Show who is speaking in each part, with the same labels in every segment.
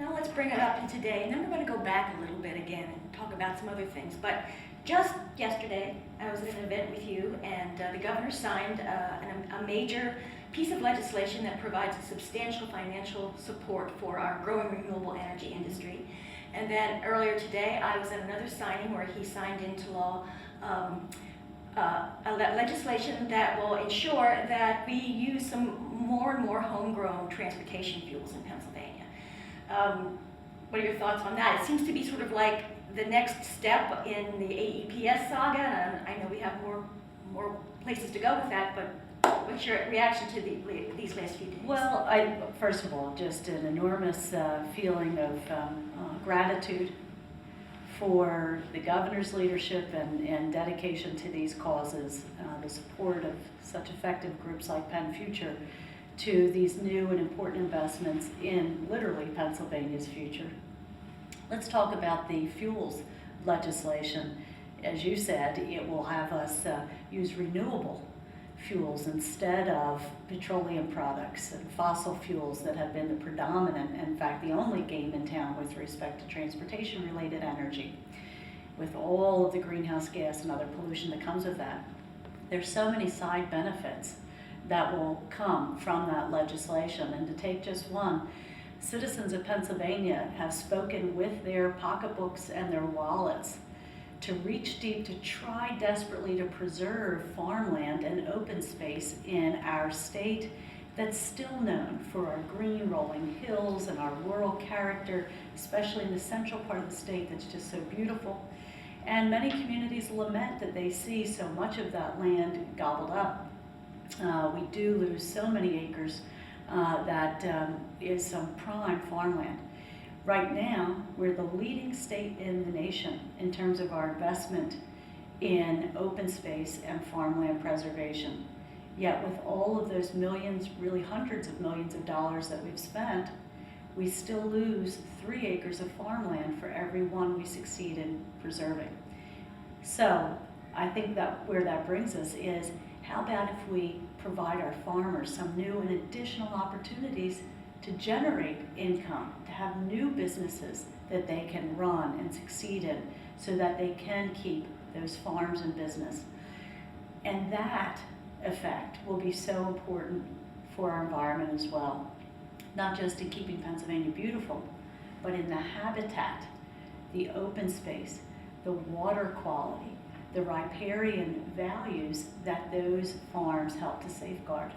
Speaker 1: Now let's bring it up to today, and then we're going to go back a little bit again and talk about some other things. But just yesterday, I was at an event with you, and the governor signed a major piece of legislation that provides substantial financial support for our growing renewable energy industry. And then earlier today, I was at another signing where he signed into law legislation that will ensure that we use some more and more homegrown transportation fuels in Pennsylvania. What are your thoughts on that? It seems to be sort of like the next step in the AEPS saga, and I know we have more places to go with that, but what's your reaction to these last few days?
Speaker 2: Well, first of all, just an enormous feeling of gratitude for the governor's leadership and dedication to these causes, the support of such effective groups like PennFuture to these new and important investments in literally Pennsylvania's future. Let's talk about the fuels legislation. As you said, it will have us use renewable fuels instead of petroleum products and fossil fuels that have been the predominant, in fact the only game in town with respect to transportation related energy, with all of the greenhouse gas and other pollution that comes with that. There's so many side benefits that will come from that legislation. And to take just one, citizens of Pennsylvania have spoken with their pocketbooks and their wallets to reach deep to try desperately to preserve farmland and open space in our state that's still known for our green rolling hills and our rural character, especially in the central part of the state that's just so beautiful. And many communities lament that they see so much of that land gobbled up. We do lose so many acres that is some prime farmland. Right now, we're the leading state in the nation in terms of our investment in open space and farmland preservation. Yet with all of those millions, really hundreds of millions of dollars that we've spent, we still lose 3 acres of farmland for every one we succeed in preserving. So I think that where that brings us is, how about if we provide our farmers some new and additional opportunities to generate income, to have new businesses that they can run and succeed in so that they can keep those farms in business. And that effect will be so important for our environment as well, not just in keeping Pennsylvania beautiful, but in the habitat, the open space, the water quality, the riparian values that those farms help to safeguard.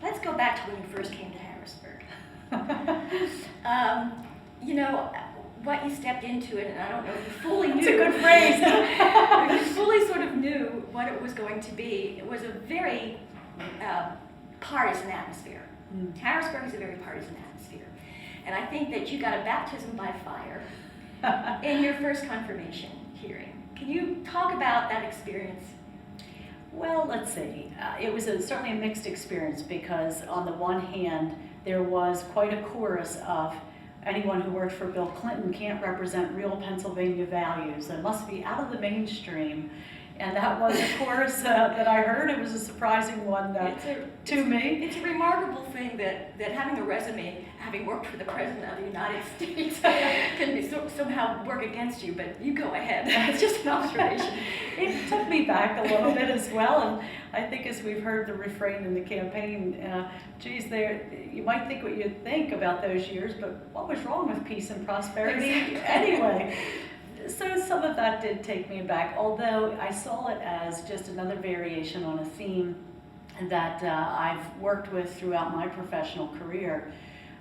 Speaker 1: Let's go back to when you first came to Harrisburg. You know, what you stepped into it, and I don't know if you fully knew.
Speaker 2: It's a good phrase.
Speaker 1: If you fully sort of knew what it was going to be. It was a very partisan atmosphere. Harrisburg is a very partisan atmosphere. And I think that you got a baptism by fire in your first confirmation hearing. Can you talk about that experience?
Speaker 2: Well, let's see. It was certainly a mixed experience because on the one hand, there was quite a chorus of anyone who worked for Bill Clinton can't represent real Pennsylvania values and must be out of the mainstream. And that was a chorus that I heard. It was a surprising one to me.
Speaker 1: It's a remarkable thing that having a resume, having worked for the President of the United States, can be somehow work against you, but you go ahead. It's just an observation.
Speaker 2: It took me back a little bit as well, and I think as we've heard the refrain in the campaign, geez, you might think what you think about those years, but what was wrong with peace and prosperity anyway? So some of that did take me back, although I saw it as just another variation on a theme that I've worked with throughout my professional career.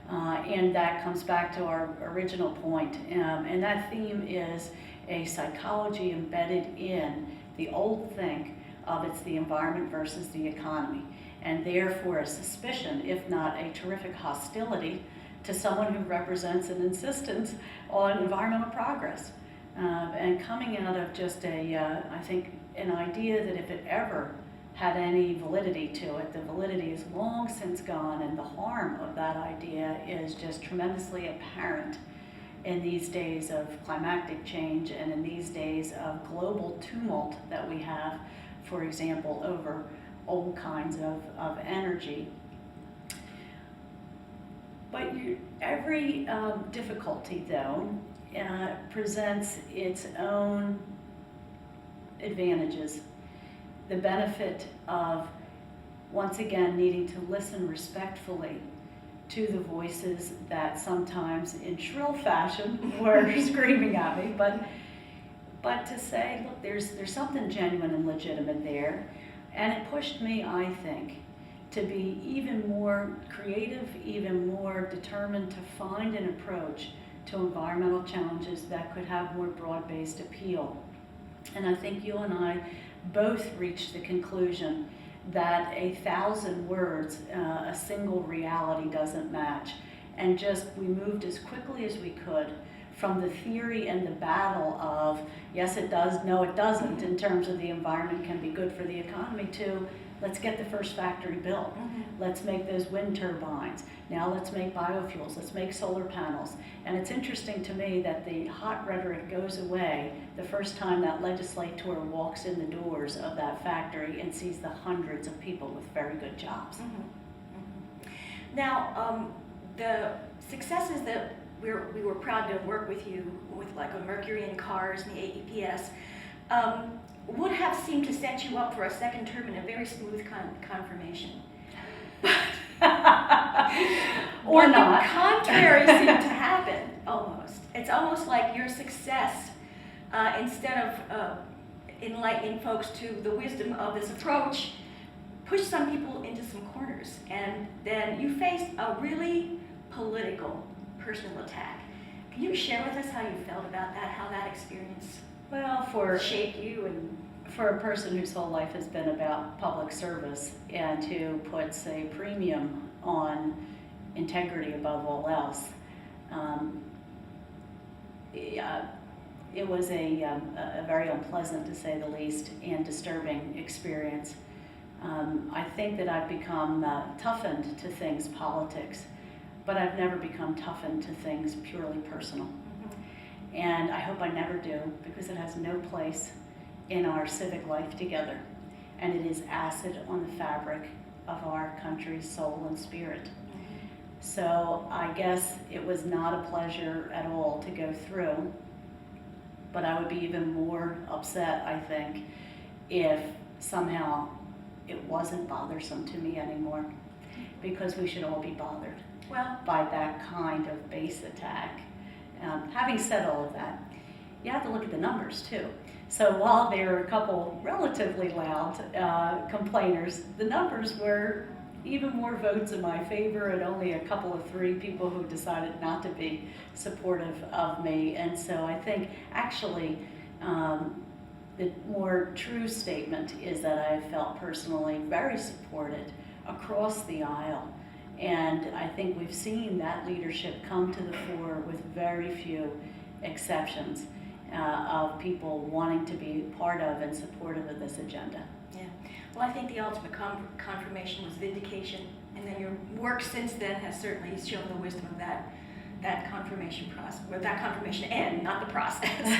Speaker 2: And that comes back to our original point. And that theme is a psychology embedded in the old think of it's the environment versus the economy. And therefore a suspicion, if not a terrific hostility, to someone who represents an insistence on environmental progress. And coming out of just I think, an idea that if it ever had any validity to it, the validity is long since gone, and the harm of that idea is just tremendously apparent in these days of climatic change and in these days of global tumult that we have, for example, over old kinds of energy. But every difficulty, though, presents its own advantages. The benefit of, once again, needing to listen respectfully to the voices that sometimes in shrill fashion were screaming at me, but to say, look, there's something genuine and legitimate there. And it pushed me, I think, to be even more creative, even more determined to find an approach to environmental challenges that could have more broad-based appeal. And I think you and I both reached the conclusion that 1,000 words, a single reality doesn't match. And just, we moved as quickly as we could from the theory and the battle of, yes it does, no it doesn't, in terms of the environment can be good for the economy, to let's get the first factory built. Let's make those wind turbines. Now let's make biofuels, let's make solar panels. And it's interesting to me that the hot rhetoric goes away the first time that legislator walks in the doors of that factory and sees the hundreds of people with very good jobs.
Speaker 1: Now, the successes that we were proud to work with you with, like on Mercury in cars and the AEPS, would have seemed to set you up for a second term in a very smooth confirmation.
Speaker 2: Or
Speaker 1: but
Speaker 2: not.
Speaker 1: The contrary seemed to happen, almost. It's almost like your success, instead of enlightening folks to the wisdom of this approach, pushed some people into some corners. And then you faced a really political, personal attack. Can you share with us how you felt about that, how that experience shaped you? And
Speaker 2: for a person whose whole life has been about public service and who puts a premium on integrity above all else, it was a very unpleasant, to say the least, and disturbing experience. I think that I've become toughened to things politics, but I've never become toughened to things purely personal. And I hope I never do, because it has no place in our civic life together. And it is acid on the fabric of our country's soul and spirit. So I guess it was not a pleasure at all to go through, but I would be even more upset, I think, if somehow it wasn't bothersome to me anymore, because we should all be bothered by that kind of base attack. Having said all of that, you have to look at the numbers too. So while there are a couple relatively loud complainers, the numbers were even more votes in my favor, and only a couple of 3 people who decided not to be supportive of me. And so I think actually the more true statement is that I have felt personally very supported across the aisle. And I think we've seen that leadership come to the fore with very few exceptions of people wanting to be part of and supportive of this agenda.
Speaker 1: Yeah. Well, I think the ultimate confirmation was vindication, and then your work since then has certainly shown the wisdom of that confirmation process, or that confirmation end, not the process.